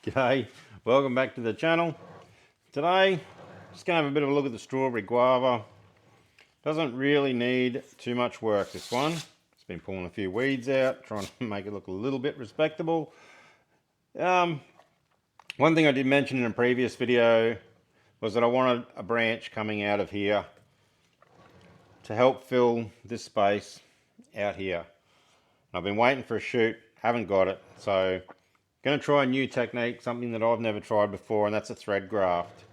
G'day, welcome back to the channel. Today, just going to have a bit of a look at the strawberry guava. Doesn't really need too much work, this one. It's been pulling a few weeds out, trying to make it look a little bit respectable. One thing I did mention in a previous video was that I wanted a branch coming out of here to help fill this space out here. I've been waiting for a shoot, haven't got it, so going to try a new technique, something that I've never tried before, and that's a thread graft,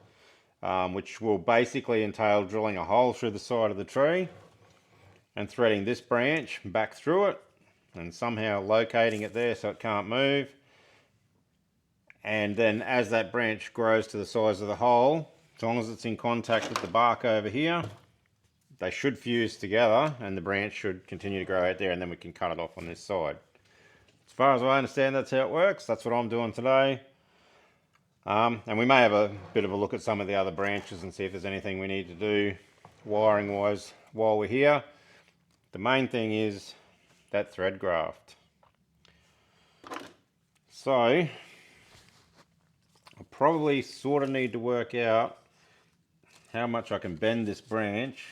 which will basically entail drilling a hole through the side of the tree and threading this branch back through it and somehow locating it there so it can't move. And then as that branch grows to the size of the hole, as long as it's in contact with the bark over here, they should fuse together and the branch should continue to grow out there, and then we can cut it off on this side. As far as I understand, that's how it works. That's what I'm doing today. And we may have a bit of a look at some of the other branches and see if there's anything we need to do wiring wise while we're here. The main thing is that thread graft. So I probably sort of need to work out how much I can bend this branch.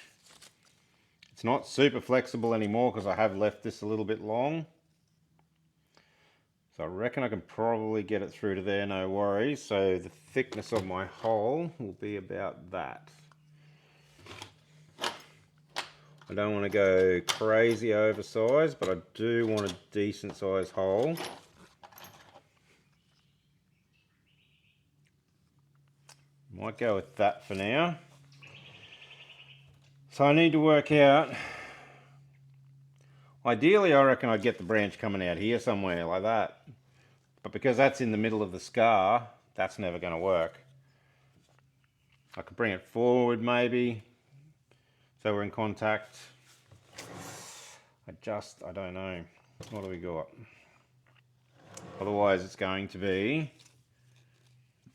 It's not super flexible anymore because I have left this a little bit long. So I reckon I can probably get it through to there, no worries. So the thickness of my hole will be about that. I don't want to go crazy oversized, but I do want a decent sized hole. Might go with that for now. So I need to work out, ideally I reckon I'd get the branch coming out here somewhere like that. But because that's in the middle of the scar, that's never going to work. I could bring it forward maybe, so we're in contact. I don't know. What do we got? Otherwise it's going to be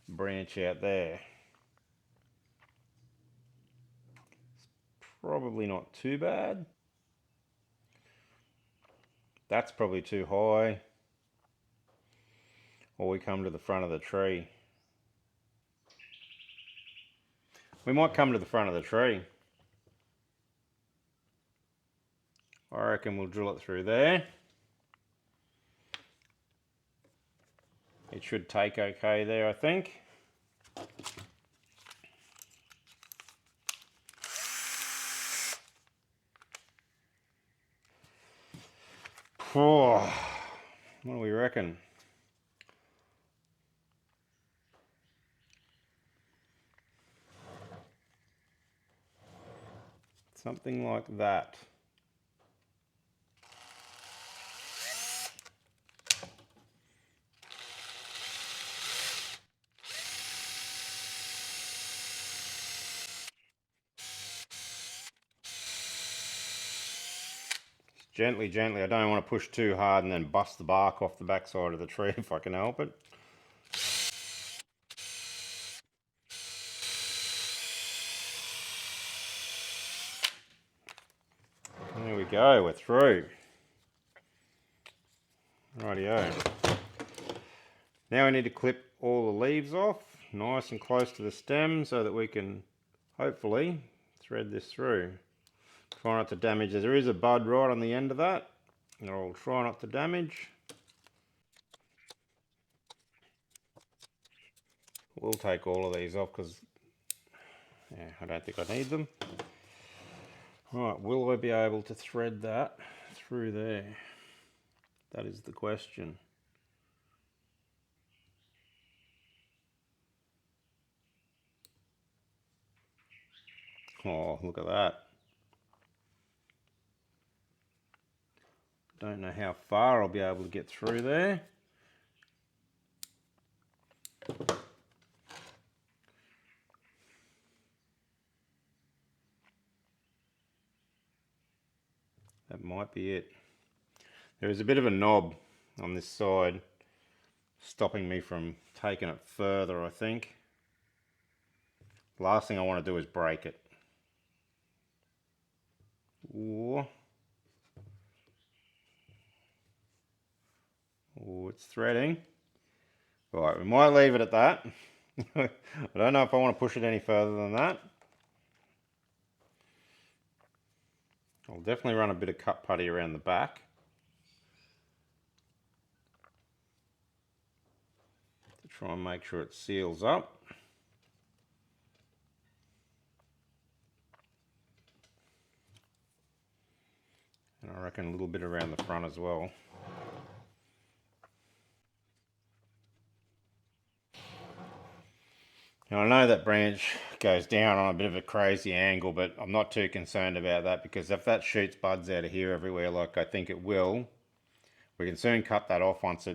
branch out there. Probably not too bad. That's probably too high. Or we come to the front of the tree. We might come to the front of the tree. I reckon we'll drill it through there. It should take okay there, I think. Oh, what do we reckon? Something like that. Gently, gently. I don't want to push too hard and then bust the bark off the back side of the tree if I can help it. There we go, we're through. Rightio. Now we need to clip all the leaves off, nice and close to the stem, so that we can hopefully thread this through. Try not to damage it. There is a bud right on the end of that. I'll try not to damage. We'll take all of these off because I don't think I need them. Right, will I be able to thread that through there? That is the question. Oh, look at that. Don't know how far I'll be able to get through there. That might be it. There is a bit of a knob on this side stopping me from taking it further, I think. The last thing I want to do is break it. Ooh. Oh, it's threading. Right, we might leave it at that. I don't know if I want to push it any further than that. I'll definitely run a bit of cut putty around the back to try and make sure it seals up. And I reckon a little bit around the front as well. Now I know that branch goes down on a bit of a crazy angle, but I'm not too concerned about that, because if that shoots buds out of here everywhere like I think it will, we can soon cut that off once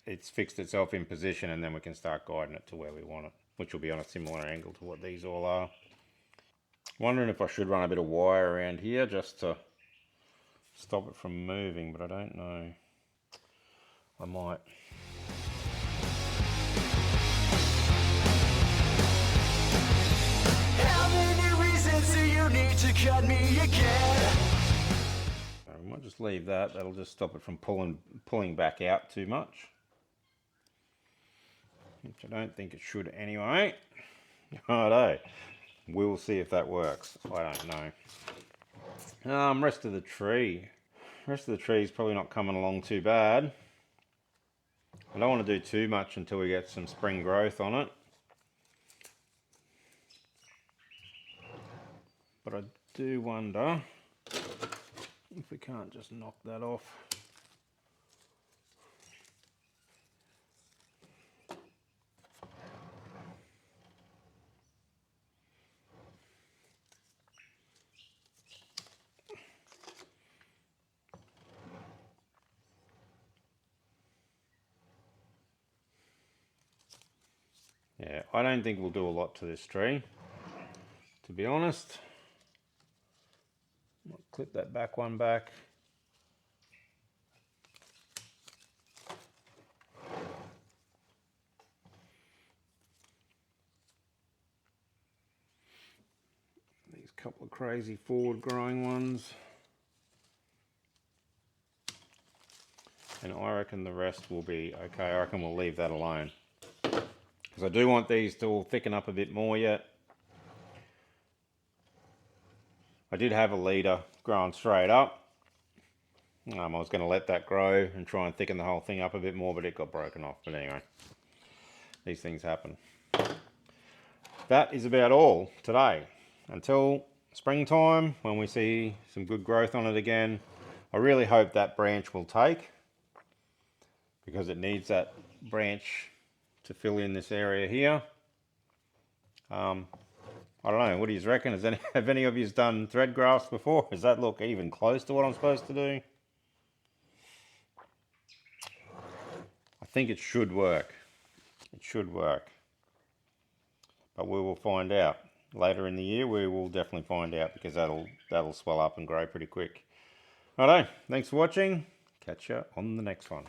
it's fixed itself in position, and then we can start guiding it to where we want it, which will be on a similar angle to what these all are. Wondering if I should run a bit of wire around here just to stop it from moving, but I don't know. I might. How many reasons do you need to cut me again? I might just leave that. That'll just stop it from pulling back out too much, which I don't think it should anyway. Righto. We'll see if that works. I don't know. Rest of the tree. Rest of the tree is probably not coming along too bad. I don't want to do too much until we get some spring growth on it. But I do wonder if we can't just knock that off. Yeah, I don't think we'll do a lot to this tree, to be honest. I'll clip that back one back. These couple of crazy forward growing ones. And I reckon the rest will be okay. I reckon we'll leave that alone, because I do want these to all thicken up a bit more yet. I did have a leader growing straight up. I was going to let that grow and try and thicken the whole thing up a bit more, but it got broken off. But anyway, these things happen. That is about all today. Until springtime, when we see some good growth on it again, I really hope that branch will take, because it needs that branch to fill in this area here. I don't know, what do you reckon? Have any of you done thread grafts before? Does that look even close to what I'm supposed to do? I think it should work. It should work. But we will find out. Later in the year we will definitely find out, because that'll swell up and grow pretty quick. Righto, thanks for watching. Catch you on the next one.